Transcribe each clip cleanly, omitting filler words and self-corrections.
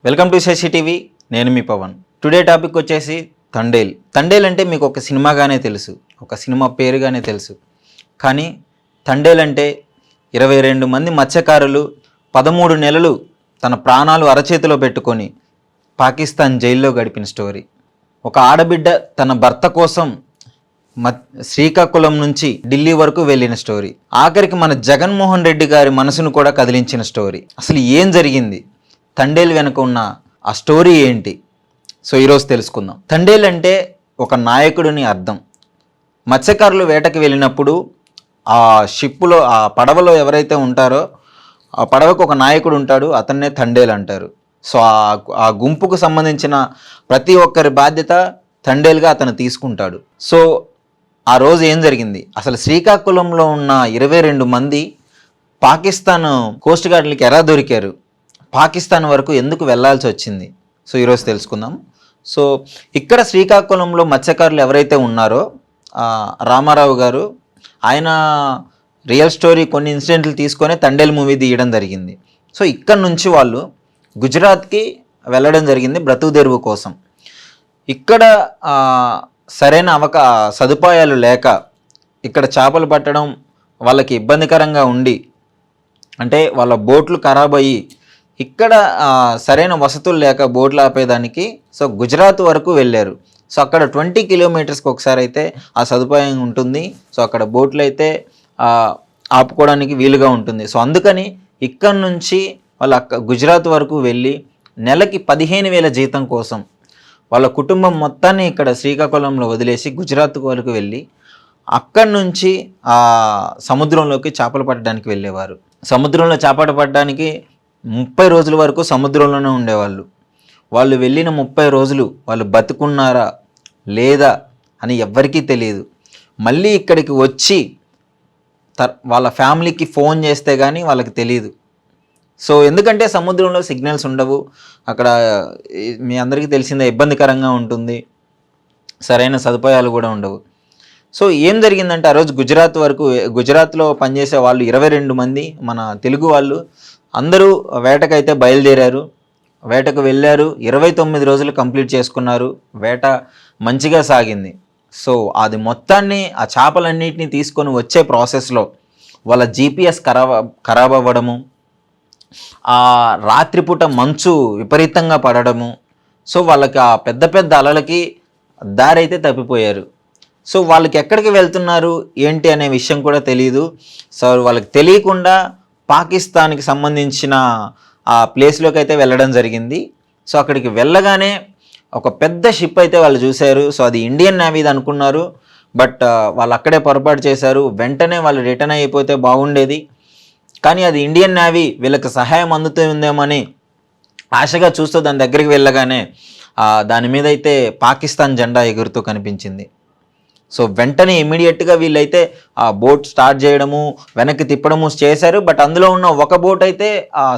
Welcome to Shashi TV. నేను మీ Pawan. Today topic వచ్చేసి తండేల్. తండేల్ అంటే మీకు ఒక సినిమాగానే తెలుసు, ఒక సినిమా పేరుగానే తెలుసు. కానీ తండేల్ అంటే 22 మంది మత్స్యకారులు 13 నెలలు తన ప్రాణాలు అరచేతిలో పెట్టుకొని పాకిస్తాన్ జైల్లో గడిపిన స్టోరీ. ఒక ఆడబిడ్డ తన భర్త కోసం శ్రీకాకుళం నుంచి ఢిల్లీ వరకు వెళ్ళిన స్టోరీ. ఆఖరికి మన జగన్మోహన్ రెడ్డి గారి మనసును కూడా కదిలించిన స్టోరీ. అసలు ఏం జరిగింది, తండేల్ వెనుక ఉన్న ఆ స్టోరీ ఏంటి? సో ఈరోజు తెలుసుకుందాం. తండేల్ అంటే ఒక నాయకుడిని అర్థం. మత్స్యకారులు వేటకి వెళ్ళినప్పుడు ఆ షిప్పులో, ఆ పడవలో ఎవరైతే ఉంటారో ఆ పడవకు ఒక నాయకుడు ఉంటాడు, అతన్నే తండేల్ అంటారు. సో ఆ గుంపుకు సంబంధించిన ప్రతి ఒక్కరి బాధ్యత తండేల్గా అతను తీసుకుంటాడు. సో ఆ రోజు ఏం జరిగింది, అసలు శ్రీకాకుళంలో ఉన్న 22 మంది పాకిస్తాన్ కోస్ట్ గార్డులకి ఎలా దొరికారు, పాకిస్తాన్ వరకు ఎందుకు వెళ్లాల్సి వచ్చింది, సో ఈరోజు తెలుసుకుందాం. సో ఇక్కడ శ్రీకాకుళంలో మత్స్యకారులు ఎవరైతే ఉన్నారో రామారావు గారు, ఆయన రియల్ స్టోరీ కొన్ని ఇన్సిడెంట్లు తీసుకొని తండేల్ మూవీ తీయడం జరిగింది. సో ఇక్కడ నుంచి వాళ్ళు గుజరాత్కి వెళ్ళడం జరిగింది బ్రతుకు తెరువు కోసం. ఇక్కడ సరైన సదుపాయాలు లేక ఇక్కడ చేపలు పట్టడం వాళ్ళకి ఇబ్బందికరంగా ఉండి, అంటే వాళ్ళ బోట్లు ఖరాబ్ అయ్యి ఇక్కడ సరైన వసతులు లేక బోట్లు ఆపేదానికి సో గుజరాత్ వరకు వెళ్ళారు. సో అక్కడ 20 కిలోమీటర్స్కి ఒకసారి అయితే ఆ సదుపాయం ఉంటుంది. సో అక్కడ బోట్లు అయితే ఆపుకోవడానికి వీలుగా ఉంటుంది. సో అందుకని ఇక్కడ నుంచి వాళ్ళు గుజరాత్ వరకు వెళ్ళి నెలకి 15,000 జీతం కోసం వాళ్ళ కుటుంబం మొత్తాన్ని ఇక్కడ శ్రీకాకుళంలో వదిలేసి గుజరాత్ వరకు వెళ్ళి అక్కడి నుంచి సముద్రంలోకి చేపలు పట్టడానికి వెళ్ళేవారు. సముద్రంలో చేపలు పట్టడానికి 30 రోజుల వరకు సముద్రంలోనే ఉండేవాళ్ళు. వాళ్ళు వెళ్ళిన 30 రోజులు వాళ్ళు బతుకున్నారా లేదా అని ఎవ్వరికీ తెలియదు. మళ్ళీ ఇక్కడికి వచ్చి వాళ్ళ ఫ్యామిలీకి ఫోన్ చేస్తే కానీ వాళ్ళకి తెలియదు. సో ఎందుకంటే సముద్రంలో సిగ్నల్స్ ఉండవు, అక్కడ మీ అందరికీ తెలిసిందే ఇబ్బందికరంగా ఉంటుంది, సరైన సదుపాయాలు కూడా ఉండవు. సో ఏం జరిగిందంటే ఆ రోజు గుజరాత్లో పనిచేసే వాళ్ళు 22 మంది మన తెలుగు వాళ్ళు అందరూ వేటకైతే బయలుదేరారు. వేటకు వెళ్ళారు. 29 రోజులు కంప్లీట్ చేసుకున్నారు. వేట మంచిగా సాగింది. సో అది మొత్తాన్ని, ఆ చేపలన్నింటినీ తీసుకొని వచ్చే ప్రాసెస్లో వాళ్ళ GPS ఖరాబ్ అవ్వడము, ఆ రాత్రిపూట మంచు విపరీతంగా పడడము, సో వాళ్ళకి ఆ పెద్ద పెద్ద అలలకి దారి అయితే తప్పిపోయారు. సో వాళ్ళకి ఎక్కడికి వెళ్తున్నారు ఏంటి అనే విషయం కూడా తెలియదు. సో వాళ్ళకి తెలియకుండా పాకిస్తాన్కి సంబంధించిన ఆ ప్లేస్లోకి అయితే వెళ్ళడం జరిగింది. సో అక్కడికి వెళ్ళగానే ఒక పెద్ద షిప్ అయితే వాళ్ళు చూశారు. సో అది ఇండియన్ నేవీది అనుకున్నారు, బట్ వాళ్ళు అక్కడే పొరపాటు చేశారు. వెంటనే వాళ్ళు రిటర్న్ అయిపోతే బాగుండేది, కానీ అది ఇండియన్ నేవీ, వీళ్ళకి సహాయం అందుతుందేమని ఆశగా చూస్తూ దాని దగ్గరికి వెళ్ళగానే దాని మీద అయితే పాకిస్తాన్ జెండా ఎగురుతూ కనిపించింది. సో వెంటనే ఇమీడియట్గా వీళ్ళైతే ఆ బోట్ స్టార్ట్ చేయడము, వెనక్కి తిప్పడము చేశారు. బట్ అందులో ఉన్న ఒక బోట్ అయితే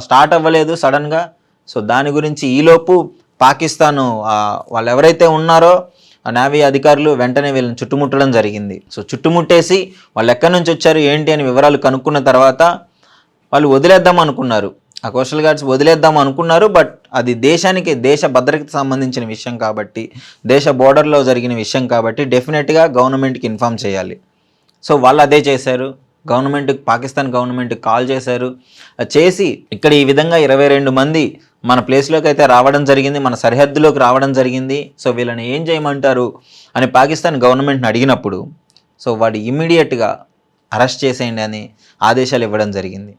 స్టార్ట్ అవ్వలేదు సడన్గా. సో దాని గురించి ఈలోపు పాకిస్తాను వాళ్ళు ఎవరైతే ఉన్నారో నేవీ అధికారులు వెంటనే వీళ్ళని చుట్టుముట్టడం జరిగింది. సో చుట్టుముట్టేసి వాళ్ళు ఎక్కడి నుంచి వచ్చారు ఏంటి అని వివరాలు కనుక్కున్న తర్వాత వాళ్ళు వదిలేద్దాం అనుకున్నారు, ఆ కోస్టల్ గార్డ్స్ వదిలేద్దాం అనుకున్నారు. బట్ అది దేశ భద్రతకి సంబంధించిన విషయం కాబట్టి, దేశ బోర్డర్లో జరిగిన విషయం కాబట్టి డెఫినెట్గా గవర్నమెంట్కి ఇన్ఫామ్ చేయాలి. సో వాళ్ళు అదే చేశారు. పాకిస్తాన్ గవర్నమెంట్కి కాల్ చేశారు. చేసి ఇక్కడ ఈ విధంగా 22 మంది మన ప్లేస్లోకి అయితే రావడం జరిగింది, మన సరిహద్దులోకి రావడం జరిగింది. సో వీళ్ళని ఏం చేయమంటారు అని పాకిస్తాన్ గవర్నమెంట్ని అడిగినప్పుడు సో వాడు ఇమ్మీడియట్గా అరెస్ట్ చేసేయండి అని ఆదేశాలు ఇవ్వడం జరిగింది.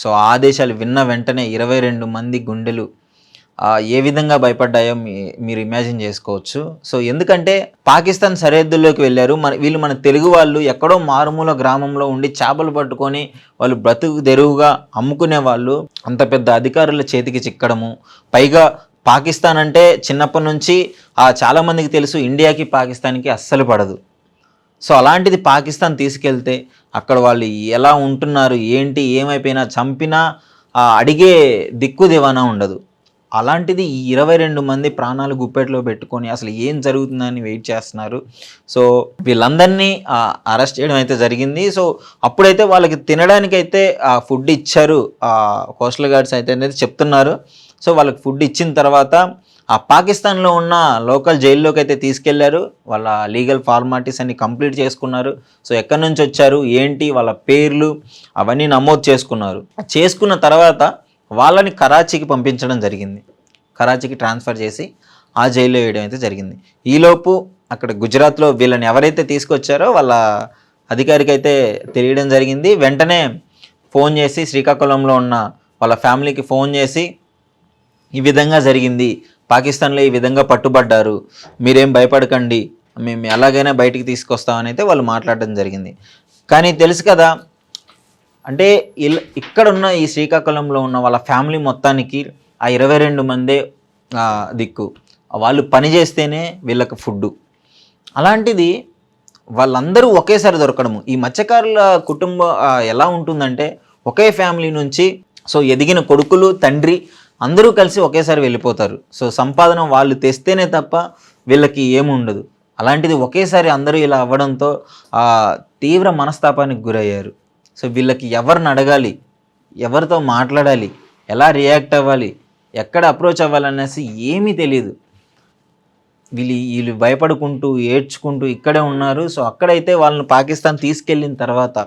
సో ఆదేశాలు విన్న వెంటనే 22 మంది గుండెలు ఏ విధంగా భయపడ్డాయో మీరు ఇమాజిన్ చేసుకోవచ్చు. సో ఎందుకంటే పాకిస్తాన్ సరిహద్దుల్లోకి వెళ్ళారు. వీళ్ళు మన తెలుగు వాళ్ళు ఎక్కడో మారుమూల గ్రామంలో ఉండి చేపలు పట్టుకొని వాళ్ళు బ్రతుకు తెరువుగా అమ్ముకునే వాళ్ళు అంత పెద్ద అధికారుల చేతికి చిక్కడము. పైగా పాకిస్తాన్ అంటే చిన్నప్పటి నుంచి చాలామందికి తెలుసు, ఇండియాకి పాకిస్తాన్కి అస్సలు పడదు. సో అలాంటిది పాకిస్తాన్ తీసుకెళ్తే అక్కడ వాళ్ళు ఎలా ఉంటున్నారు ఏంటి, ఏమైపోయినా చంపినా అడిగే దిక్కు దివానా ఉండదు. అలాంటిది ఈ 22 మంది ప్రాణాలు గుప్పెట్లో పెట్టుకొని అసలు ఏం జరుగుతుందని వెయిట్ చేస్తున్నారు. సో వీళ్ళందరినీ అరెస్ట్ చేయడం అయితే జరిగింది. సో అప్పుడైతే వాళ్ళకి తినడానికైతే ఫుడ్ ఇచ్చారు కోస్టల్ గార్డ్స్ అయితే అనేది చెప్తున్నారు. సో వాళ్ళకి ఫుడ్ ఇచ్చిన తర్వాత ఆ పాకిస్తాన్లో ఉన్న లోకల్ జైల్లోకి అయితే తీసుకెళ్లారు. వాళ్ళ లీగల్ ఫార్మాలిటీస్ అన్ని కంప్లీట్ చేసుకున్నారు. సో ఎక్కడి నుంచి వచ్చారు ఏంటి వాళ్ళ పేర్లు అవన్నీ నమోదు చేసుకున్నారు. చేసుకున్న తర్వాత వాళ్ళని కరాచీకి పంపించడం జరిగింది. కరాచీకి ట్రాన్స్ఫర్ చేసి ఆ జైల్లో వేయడం అయితే జరిగింది. ఈలోపు అక్కడ గుజరాత్లో వీళ్ళని ఎవరైతే తీసుకొచ్చారో వాళ్ళ అధికారికి అయితే తెలియడం జరిగింది. వెంటనే ఫోన్ చేసి శ్రీకాకుళంలో ఉన్న వాళ్ళ ఫ్యామిలీకి ఫోన్ చేసి ఈ విధంగా జరిగింది, పాకిస్తాన్లో ఈ విధంగా పట్టుబడ్డారు, మీరేం భయపడకండి, మేము ఎలాగైనా బయటికి తీసుకొస్తామని అయితే వాళ్ళు మాట్లాడడం జరిగింది. కానీ తెలుసు కదా, అంటే ఇక్కడున్న ఈ శ్రీకాకుళంలో ఉన్న వాళ్ళ ఫ్యామిలీ మొత్తానికి ఆ 22 మందే దిక్కు. వాళ్ళు పని చేస్తేనే వీళ్ళకి ఫుడ్డు. అలాంటిది వాళ్ళందరూ ఒకేసారి దొరకడము. ఈ మత్స్యకారుల కుటుంబం ఎలా ఉంటుందంటే ఒకే ఫ్యామిలీ నుంచి సో ఎదిగిన కొడుకులు తండ్రి అందరూ కలిసి ఒకేసారి వెళ్ళిపోతారు. సో సంపాదన వాళ్ళు తెస్తేనే తప్ప వీళ్ళకి ఏముండదు. అలాంటిది ఒకేసారి అందరూ ఇలా అవ్వడంతో తీవ్ర మనస్తాపానికి గురయ్యారు. సో వీళ్ళకి ఎవరిని అడగాలి, ఎవరితో మాట్లాడాలి, ఎలా రియాక్ట్ అవ్వాలి, ఎక్కడ అప్రోచ్ అవ్వాలనేసి ఏమీ తెలియదు. వీళ్ళు భయపడుకుంటూ ఏడ్చుకుంటూ ఇక్కడే ఉన్నారు. సో అక్కడైతే వాళ్ళని పాకిస్తాన్ తీసుకెళ్ళిన తర్వాత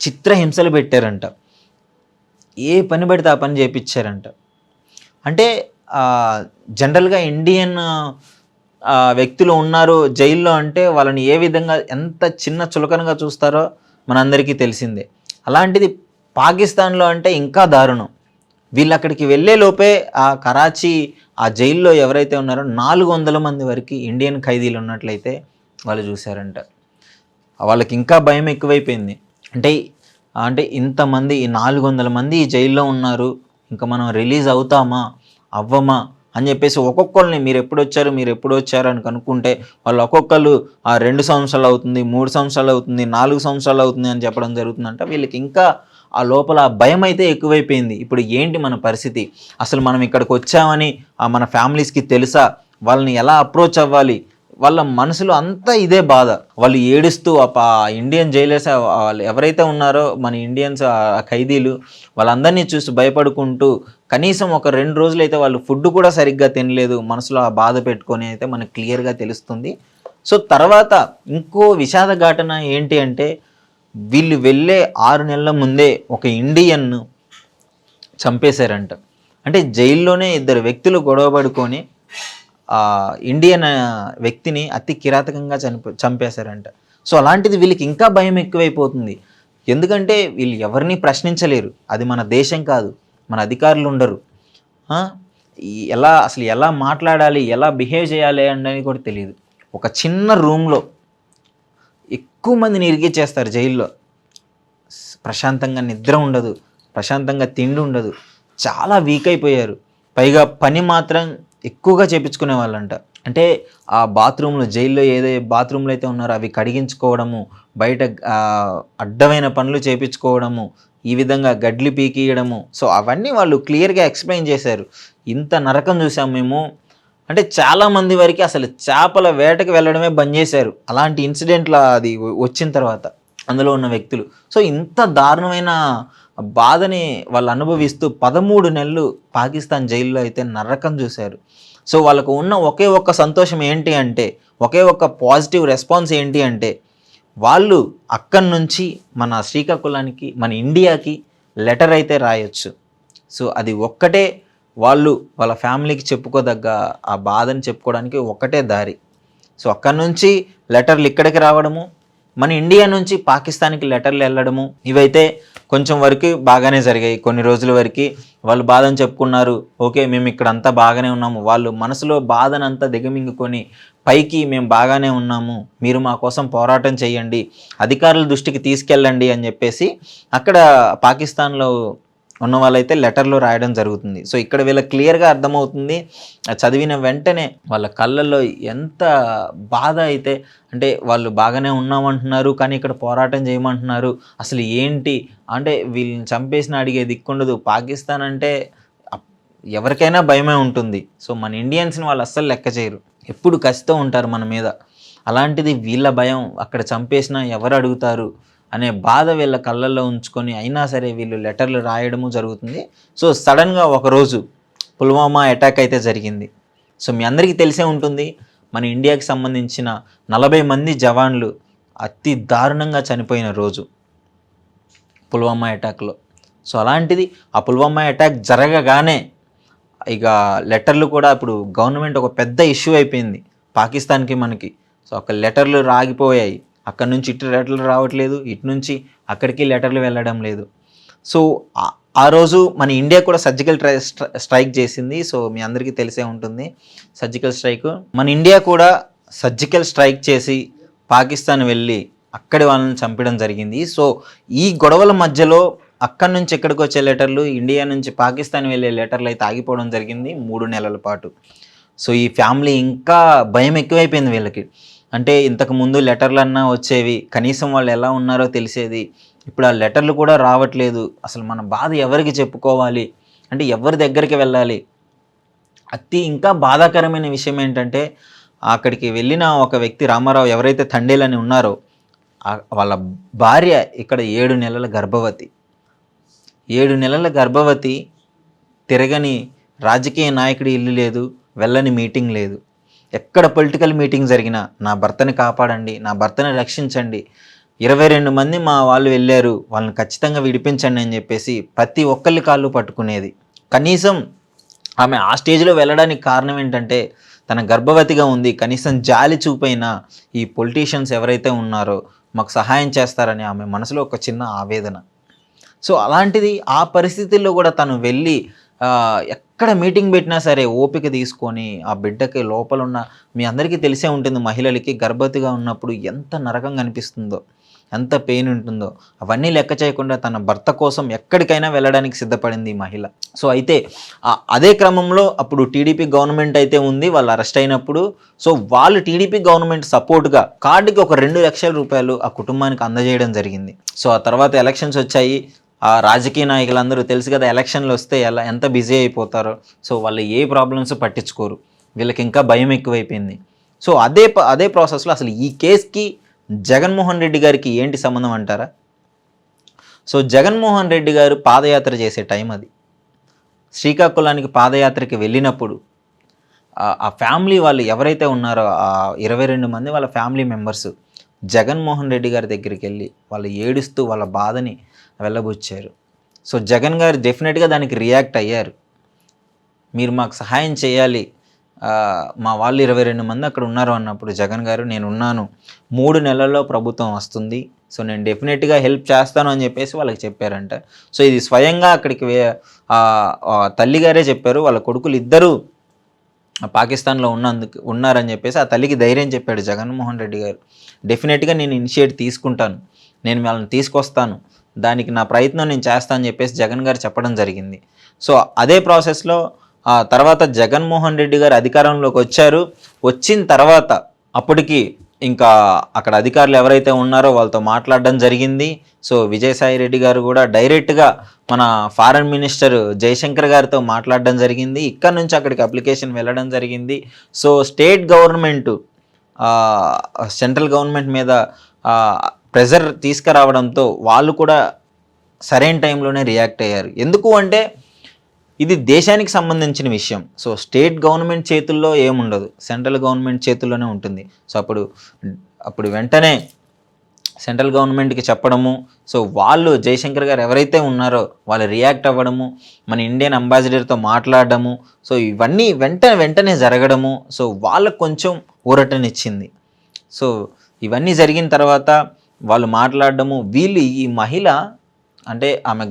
చిత్రహింసలు పెట్టారంట. ఏ పని పడితే ఆ పని చేయించారంట. అంటే జనరల్గా ఇండియన్ వ్యక్తులు ఉన్నారు జైల్లో అంటే వాళ్ళని ఏ విధంగా ఎంత చిన్న చులకనగా చూస్తారో మనందరికీ తెలిసిందే. అలాంటిది పాకిస్తాన్లో అంటే ఇంకా దారుణం. వీళ్ళు అక్కడికి వెళ్ళే లోపే ఆ కరాచీ ఆ జైల్లో ఎవరైతే ఉన్నారో 400 మంది వరకు ఇండియన్ ఖైదీలు ఉన్నట్లయితే వాళ్ళు చూశారంట. వాళ్ళకి ఇంకా భయం ఎక్కువైపోయింది. అంటే ఇంతమంది 400 మంది ఈ జైల్లో ఉన్నారు, ఇంకా మనం రిలీజ్ అవుతామా అవ్వమా అని చెప్పేసి ఒక్కొక్కరిని మీరు ఎప్పుడు వచ్చారు అని కనుక్కుంటే వాళ్ళు ఒక్కొక్కరు 2 సంవత్సరాలు అవుతుంది, 3 సంవత్సరాలు అవుతుంది, 4 సంవత్సరాలు అవుతుంది అని చెప్పడం జరుగుతుందంట. వీళ్ళకి ఇంకా ఆ లోపల భయం అయితే ఎక్కువైపోయింది. ఇప్పుడు ఏంటి మన పరిస్థితి, అసలు మనం ఇక్కడికి వచ్చామని మన ఫ్యామిలీస్కి తెలుసా, వాళ్ళని ఎలా అప్రోచ్ అవ్వాలి, వాళ్ళ మనసులో అంతా ఇదే బాధ. వాళ్ళు ఏడుస్తూ ఇండియన్ జైలర్స్ వాళ్ళు ఎవరైతే ఉన్నారో మన ఇండియన్స్ ఖైదీలు వాళ్ళందరినీ చూసి భయపడుకుంటూ కనీసం ఒక 2 రోజులు అయితే వాళ్ళు ఫుడ్ కూడా సరిగ్గా తినలేదు, మనసులో ఆ బాధ పెట్టుకొని అయితే మనకు క్లియర్గా తెలుస్తుంది. సో తర్వాత ఇంకో విషాద ఘటన ఏంటి అంటే వీళ్ళు వెళ్ళే 6 నెలల ముందే ఒక ఇండియన్ను చంపేశారంట. అంటే జైల్లోనే 2 వ్యక్తులు గొడవపడుకొని ఇండియన్ వ్యక్తిని అతి కిరాతకంగా చంపేశారంట. సో అలాంటిది వీళ్ళకి ఇంకా భయం ఎక్కువైపోతుంది. ఎందుకంటే వీళ్ళు ఎవరిని ప్రశ్నించలేరు, అది మన దేశం కాదు, మన అధికారులు ఉండరు, అసలు ఎలా మాట్లాడాలి, ఎలా బిహేవ్ చేయాలి అనేది కూడా తెలియదు. ఒక చిన్న రూమ్లో ఎక్కువ మందిని ఇరిగించేస్తారు జైల్లో. ప్రశాంతంగా నిద్ర ఉండదు, ప్రశాంతంగా తిండి ఉండదు, చాలా వీక్ అయిపోయారు. పైగా పని మాత్రం ఎక్కువగా చేయించుకునే వాళ్ళంట. అంటే ఆ బాత్రూంలో జైల్లో బాత్రూంలో అయితే ఉన్నారో అవి కడిగించుకోవడము, బయట అడ్డమైన పనులు చేయించుకోవడము, ఈ విధంగా గడ్లు పీకియడము. సో అవన్నీ వాళ్ళు క్లియర్గా ఎక్స్ప్లెయిన్ చేశారు. ఇంత నరకం చూసాం మేము అంటే చాలామంది వరకు అసలు చేపల వేటకు వెళ్ళడమే బంద్ చేశారు అలాంటి ఇన్సిడెంట్లు అది వచ్చిన తర్వాత అందులో ఉన్న వ్యక్తులు. సో ఇంత దారుణమైన బాధని వాళ్ళు అనుభవిస్తూ 13 నెలలు పాకిస్తాన్ జైల్లో అయితే నరకం చూశారు. సో వాళ్ళకు ఉన్న ఒకే ఒక్క సంతోషం ఏంటి అంటే, ఒకే ఒక్క పాజిటివ్ రెస్పాన్స్ ఏంటి అంటే, వాళ్ళు అక్కడి నుంచి మన శ్రీకాకుళానికి మన ఇండియాకి లెటర్ అయితే రాయొచ్చు. సో అది ఒక్కటే వాళ్ళ ఫ్యామిలీకి చెప్పుకోదగ్గ ఆ బాధని చెప్పుకోవడానికి ఒకటే దారి. సో అక్కడి నుంచి లెటర్లు ఇక్కడికి రావడము, మన ఇండియా నుంచి పాకిస్తాన్కి లెటర్లు వెళ్ళడము, ఇవైతే కొంచెం వరకు బాగానే జరిగాయి. కొన్ని రోజుల వరకు వాళ్ళు బాధని చెప్పుకున్నారు, ఓకే మేము ఇక్కడ అంతా బాగానే ఉన్నాము, వాళ్ళు మనసులో బాధనంతా దిగమింగుకొని పైకి మేము బాగానే ఉన్నాము, మీరు మా కోసం పోరాటం చేయండి, అధికారుల దృష్టికి తీసుకెళ్ళండి అని చెప్పేసి అక్కడ పాకిస్తాన్లో ఉన్న వాళ్ళైతే లెటర్లో రాయడం జరుగుతుంది. సో ఇక్కడ వీళ్ళకి క్లియర్గా అర్థమవుతుంది, చదివిన వెంటనే వాళ్ళ కళ్ళల్లో ఎంత బాధ అయితే, అంటే వాళ్ళు బాగానే ఉన్నామంటున్నారు కానీ ఇక్కడ పోరాటం చేయమంటున్నారు, అసలు ఏంటి అంటే వీళ్ళని చంపేసిన అడిగే దిక్కుండదు. పాకిస్తాన్ అంటే ఎవరికైనా భయమే ఉంటుంది. సో మన ఇండియన్స్ని వాళ్ళు అస్సలు లెక్క చేయరు, ఎప్పుడు కసితో ఉంటారు మన మీద. అలాంటిది వీళ్ళ భయం, అక్కడ చంపేసినా ఎవరు అడుగుతారు అనే బాధ వీళ్ళ కళ్ళల్లో ఉంచుకొని అయినా సరే వీళ్ళు లెటర్లు రాయడము జరుగుతుంది. సో సడన్గా ఒకరోజు పుల్వామా అటాక్ అయితే జరిగింది. సో మీ అందరికీ తెలిసే ఉంటుంది, మన ఇండియాకి సంబంధించిన 40 మంది జవాన్లు అతి దారుణంగా చనిపోయిన రోజు పుల్వామా అటాక్లో. సో అలాంటిది ఆ పుల్వామా అటాక్ జరగగానే ఇక లెటర్లు కూడా ఇప్పుడు గవర్నమెంట్ ఒక పెద్ద ఇష్యూ అయిపోయింది పాకిస్తాన్కి మనకి. సో అక్కడ లెటర్లు రాగిపోయాయి, అక్కడ నుంచి ఇటు లెటర్లు రావట్లేదు, ఇటు నుంచి అక్కడికి లెటర్లు వెళ్ళడం లేదు. సో ఆ రోజు మన ఇండియా కూడా సర్జికల్ స్ట్రైక్ చేసింది. సో మీ అందరికీ తెలిసే ఉంటుంది సర్జికల్ స్ట్రైక్. మన ఇండియా కూడా సర్జికల్ స్ట్రైక్ చేసి పాకిస్తాన్ వెళ్ళి అక్కడి వాళ్ళని చంపడం జరిగింది. సో ఈ గొడవల మధ్యలో అక్కడి నుంచి ఎక్కడికి వచ్చే లెటర్లు, ఇండియా నుంచి పాకిస్తాన్ వెళ్ళే లెటర్లు అయితే ఆగిపోవడం జరిగింది 3 నెలల పాటు. సో ఈ ఫ్యామిలీ ఇంకా భయం ఎక్కువైపోయింది వీళ్ళకి. అంటే ఇంతకుముందు లెటర్లు అన్నా వచ్చేవి, కనీసం వాళ్ళు ఎలా ఉన్నారో తెలిసేది. ఇప్పుడు ఆ లెటర్లు కూడా రావట్లేదు. అసలు మన బాధ ఎవరికి చెప్పుకోవాలి, అంటే ఎవరి దగ్గరికి వెళ్ళాలి? ఇంకా బాధాకరమైన విషయం ఏంటంటే అక్కడికి వెళ్ళిన ఒక వ్యక్తి రామారావు ఎవరైతే తండేల్ అని ఉన్నారో వాళ్ళ భార్య ఇక్కడ 7 నెలల గర్భవతి. 7 నెలల గర్భవతి, తిరగని రాజకీయ నాయకుడి ఇల్లు లేదు, వెళ్ళని మీటింగ్ లేదు. ఎక్కడ పొలిటికల్ మీటింగ్ జరిగినా నా భర్తని కాపాడండి, నా భర్తని రక్షించండి, 22 మంది మా వాళ్ళు వెళ్ళారు, వాళ్ళని ఖచ్చితంగా విడిపించండి అని చెప్పేసి ప్రతి ఒక్కరి కాళ్ళు పట్టుకునేది. కనీసం ఆమె ఆ స్టేజ్లో వెళ్ళడానికి కారణం ఏంటంటే తన గర్భవతిగా ఉంది, కనీసం జాలి చూపైనా ఈ పొలిటీషియన్స్ ఎవరైతే ఉన్నారో మాకు సహాయం చేస్తారని ఆమె మనసులో ఒక చిన్న ఆవేదన. సో అలాంటిది ఆ పరిస్థితుల్లో కూడా తను వెళ్ళి ఎక్కడ మీటింగ్ పెట్టినా సరే ఓపిక తీసుకొని ఆ బిడ్డకి లోపల ఉన్న, మీ అందరికీ తెలిసే ఉంటుంది మహిళలకి గర్భవతిగా ఉన్నప్పుడు ఎంత నరకంగా అనిపిస్తుందో, ఎంత పెయిన్ ఉంటుందో, అవన్నీ లెక్క చేయకుండా తన భర్త కోసం ఎక్కడికైనా వెళ్ళడానికి సిద్ధపడింది ఈ మహిళ. సో అయితే అదే క్రమంలో అప్పుడు టీడీపీ గవర్నమెంట్ అయితే ఉంది, వాళ్ళు అరెస్ట్ అయినప్పుడు. సో వాళ్ళు టీడీపీ గవర్నమెంట్ సపోర్ట్గా కార్డుకి ఒక 2 లక్షల రూపాయలు ఆ కుటుంబానికి అందజేయడం జరిగింది. సో ఆ తర్వాత ఎలక్షన్స్ వచ్చాయి. ఆ రాజకీయ నాయకులందరూ తెలుసు కదా, ఎలక్షన్లు వస్తే ఎంత బిజీ అయిపోతారో. సో వాళ్ళు ఏ ప్రాబ్లమ్స్ పట్టించుకోరు, వీళ్ళకి ఇంకా భయం ఎక్కువైపోయింది. సో అదే ప్రాసెస్లో అసలు ఈ కేసుకి జగన్మోహన్ రెడ్డి గారికి ఏంటి సంబంధం అంటారా? సో జగన్మోహన్ రెడ్డి గారు పాదయాత్ర చేసే టైం అది. శ్రీకాకుళానికి పాదయాత్రకి వెళ్ళినప్పుడు ఆ ఫ్యామిలీ వాళ్ళు ఎవరైతే ఉన్నారో ఆ 22 మంది వాళ్ళ ఫ్యామిలీ మెంబర్స్ జగన్మోహన్ రెడ్డి గారి దగ్గరికి వెళ్ళి వాళ్ళు ఏడుస్తూ వాళ్ళ బాధని వెళ్ళబుచ్చారు. సో జగన్ గారు డెఫినెట్గా దానికి రియాక్ట్ అయ్యారు. మీరు మాకు సహాయం చేయాలి, మా వాళ్ళు 22 మంది అక్కడ ఉన్నారు అన్నప్పుడు జగన్ గారు నేను ఉన్నాను, 3 నెలల్లో ప్రభుత్వం వస్తుంది, సో నేను డెఫినెట్గా హెల్ప్ చేస్తాను అని చెప్పేసి వాళ్ళకి చెప్పారంట. సో ఇది స్వయంగా అక్కడికి తల్లిగారే చెప్పారు. వాళ్ళ కొడుకులు ఇద్దరు పాకిస్తాన్లో ఉన్నారని చెప్పేసి ఆ తల్లికి ధైర్యం చెప్పాడు జగన్మోహన్ రెడ్డి గారు. డెఫినెట్గా నేను ఇనిషియేట్ తీసుకుంటాను, నేను వాళ్ళని తీసుకొస్తాను, దానికి నా ప్రయత్నం నేను చేస్తాను అని చెప్పేసి జగన్ గారు చెప్పడం జరిగింది. సో అదే ప్రాసెస్లో తర్వాత జగన్మోహన్ రెడ్డి గారు అధికారంలోకి వచ్చారు. వచ్చిన తర్వాత అప్పటికి ఇంకా అక్కడ అధికారులు ఎవరైతే ఉన్నారో వాళ్ళతో మాట్లాడడం జరిగింది. సో విజయసాయి రెడ్డి గారు కూడా డైరెక్ట్గా మన ఫారెన్ మినిస్టర్ జయశంకర్ గారితో మాట్లాడడం జరిగింది. ఇక్కడ నుంచి అక్కడికి అప్లికేషన్ వెళ్ళడం జరిగింది. So state government central government మీద ప్రెజర్ తీసుకురావడంతో వాళ్ళు కూడా సరైన టైంలోనే రియాక్ట్ అయ్యారు. ఎందుకు అంటే ఇది దేశానికి సంబంధించిన విషయం. సో స్టేట్ గవర్నమెంట్ చేతుల్లో ఏముండదు, సెంట్రల్ గవర్నమెంట్ చేతుల్లోనే ఉంటుంది. సో అప్పుడు వెంటనే సెంట్రల్ గవర్నమెంట్కి చెప్పడము, సో వాళ్ళు జయశంకర్ గారు ఎవరైతే ఉన్నారో వాళ్ళు రియాక్ట్ అవ్వడము, మన ఇండియన్ అంబాసిడర్తో మాట్లాడడము, సో ఇవన్నీ వెంటనే జరగడము, సో వాళ్ళకు కొంచెం ఊరటనిచ్చింది. సో ఇవన్నీ జరిగిన తర్వాత వాళ్ళు మాట్లాడడము, వీళ్ళు ఈ మహిళ అంటే ఆమె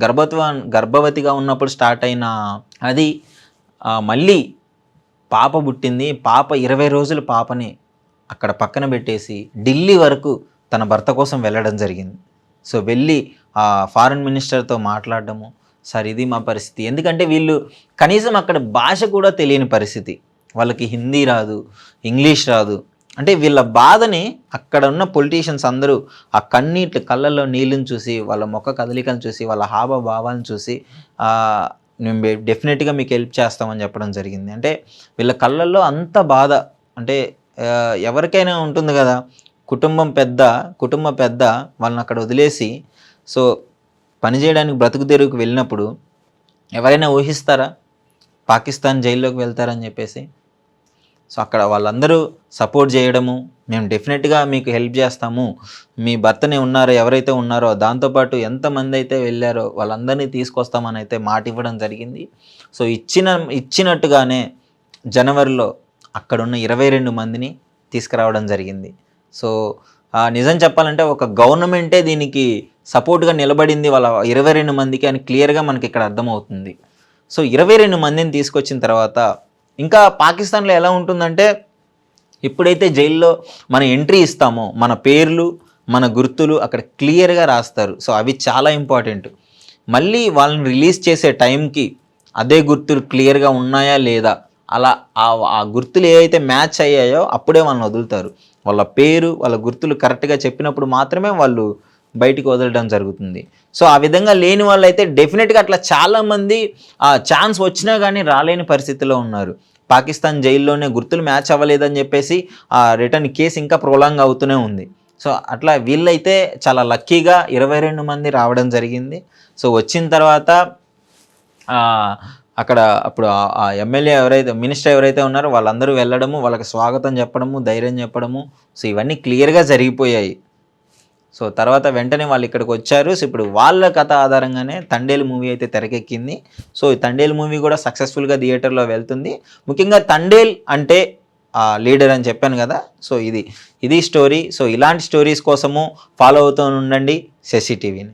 గర్భవతిగా ఉన్నప్పుడు స్టార్ట్ అయిన అది మళ్ళీ పాప పుట్టింది. పాప 20 రోజులు పాపని అక్కడ పక్కన పెట్టేసి ఢిల్లీ వరకు తన భర్త కోసం వెళ్ళడం జరిగింది. సో వెళ్ళి ఆ ఫారెన్ మినిస్టర్తో మాట్లాడడము, సార్ ఇది మా పరిస్థితి, ఎందుకంటే వీళ్ళు కనీసం అక్కడ భాష కూడా తెలియని పరిస్థితి, వాళ్ళకి హిందీ రాదు, ఇంగ్లీష్ రాదు. అంటే వీళ్ళ బాధని అక్కడ ఉన్న పొలిటీషియన్స్ అందరూ ఆ కళ్ళల్లో నీళ్ళని చూసి, వాళ్ళ ముఖ కదలికలను చూసి, వాళ్ళ హావభావాలను చూసి మేము డెఫినెట్గా మీకు హెల్ప్ చేస్తామని చెప్పడం జరిగింది. అంటే వీళ్ళ కళ్ళల్లో అంత బాధ, అంటే ఎవరికైనా ఉంటుంది కదా, కుటుంబ పెద్ద వాళ్ళని అక్కడ వదిలేసి సో పని చేయడానికి బ్రతుకు తెరువుకు వెళ్ళినప్పుడు ఎవరైనా ఊహిస్తారా పాకిస్తాన్ జైల్లోకి వెళ్తారని చెప్పేసి? సో అక్కడ వాళ్ళందరూ సపోర్ట్ చేయడము, మేము డెఫినెట్గా మీకు హెల్ప్ చేస్తాము, మీ భర్తనే ఉన్నారో ఎవరైతే ఉన్నారో దాంతోపాటు ఎంతమంది అయితే వెళ్ళారో వాళ్ళందరినీ తీసుకొస్తామని అయితే మాట ఇవ్వడం జరిగింది. సో ఇచ్చినట్టుగానే జనవరిలో అక్కడున్న 22 మందిని తీసుకురావడం జరిగింది. సో నిజం చెప్పాలంటే ఒక గవర్నమెంటే దీనికి సపోర్ట్గా నిలబడింది వాళ్ళ 22 మందికి అని క్లియర్గా మనకి ఇక్కడ అర్థమవుతుంది. సో 22 మందిని తీసుకొచ్చిన తర్వాత ఇంకా పాకిస్తాన్లో ఎలా ఉంటుందంటే ఎప్పుడైతే జైల్లో మన ఎంట్రీ ఇస్తామో మన పేర్లు మన గుర్తులు అక్కడ క్లియర్గా రాస్తారు. సో అవి చాలా ఇంపార్టెంట్. మళ్ళీ వాళ్ళని రిలీజ్ చేసే టైంకి అదే గుర్తులు క్లియర్గా ఉన్నాయా లేదా, అలా ఆ గుర్తులు ఏవైతే మ్యాచ్ అయ్యాయో అప్పుడే వాళ్ళని వదులుతారు. వాళ్ళ పేరు వాళ్ళ గుర్తులు కరెక్ట్గా చెప్పినప్పుడు మాత్రమే వాళ్ళు బయటికి వదలడం జరుగుతుంది. సో ఆ విధంగా లేని వాళ్ళు అయితే డెఫినెట్గా అట్లా చాలామంది ఆ ఛాన్స్ వచ్చినా కానీ రాలేని పరిస్థితిలో ఉన్నారు. పాకిస్తాన్ జైల్లోనే గుర్తులు మ్యాచ్ అవ్వలేదని చెప్పేసి ఆ రిటర్న్ కేసు ఇంకా ప్రొలాంగ్ అవుతూనే ఉంది. సో అట్లా వీళ్ళైతే చాలా లక్కీగా 22 మంది రావడం జరిగింది. సో వచ్చిన తర్వాత అక్కడ అప్పుడు ఆ ఎమ్మెల్యే మినిస్టర్ ఎవరైతే ఉన్నారో వాళ్ళందరూ వెళ్ళడము, వాళ్ళకి స్వాగతం చెప్పడము, ధైర్యం చెప్పడము, సో ఇవన్నీ క్లియర్గా జరిగిపోయాయి. సో తర్వాత వెంటనే వాళ్ళు ఇక్కడికి వచ్చారు. సో ఇప్పుడు వాళ్ళ కథ ఆధారంగానే తండేలు మూవీ అయితే తెరకెక్కింది. సో ఈ తండేలు మూవీ కూడా సక్సెస్ఫుల్గా థియేటర్లో వెళ్తుంది. ముఖ్యంగా తండేల్ అంటే లీడర్ అని చెప్పాను కదా. సో ఇది స్టోరీ. సో ఇలాంటి స్టోరీస్ కోసము ఫాలో అవుతూ ఉండండి శశి టీవీని.